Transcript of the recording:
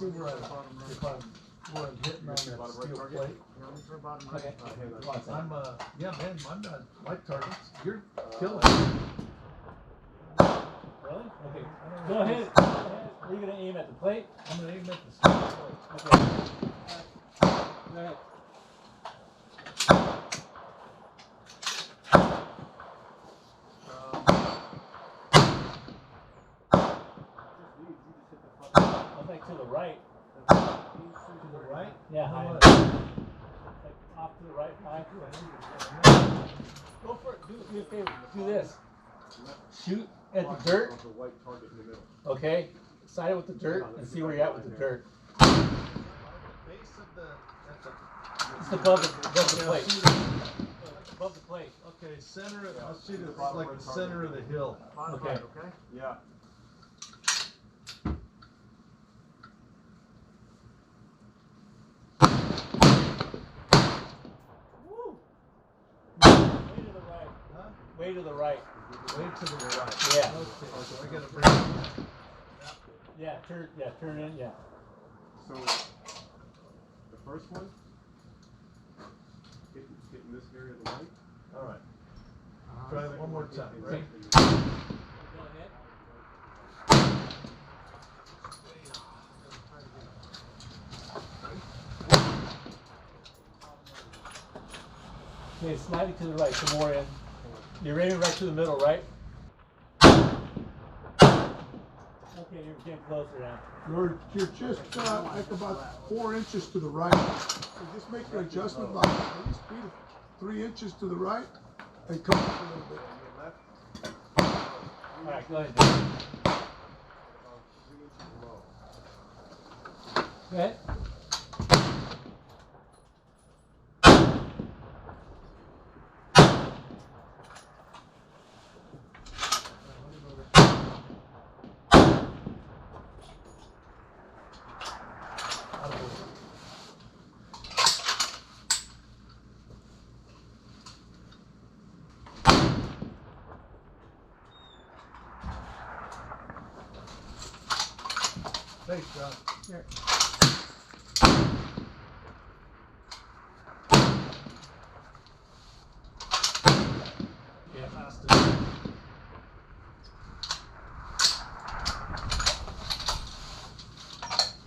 see where I'm hitting on that steel plate. Okay. I'm yeah, man, I'm not like targets. You're killing me. Really? Okay. Go ahead. Are you gonna aim at the plate? I'm gonna aim at the steel plate. Okay. Go ahead. Like to the right. To the right? Yeah, high. How Like much? off to the right, high. Go for it. Do me a favor. Do this. Shoot at the dirt. Okay. Side it with the dirt and see where you're at with the dirt. Base of the. It's above the plate. Above the plate. Okay, center. I'll shoot it like the center of the hill. Okay. Okay. Yeah. Woo. Way to the right. Huh? Way to the right. Way to the right. Yeah. Okay, so I gotta bring it. Yeah. Turn in. Yeah. So the first one, hitting this area of the light. All right. Try it one more time. Right. Go ahead. Okay, slightly to the right, some more in. You're aiming right to the middle, right? Okay, you're getting closer now. You're just like about 4 inches to the right. So just make your adjustment about at least 3 inches to the right and come up a little bit. All right, go ahead. Go ahead. Thanks, John. Here.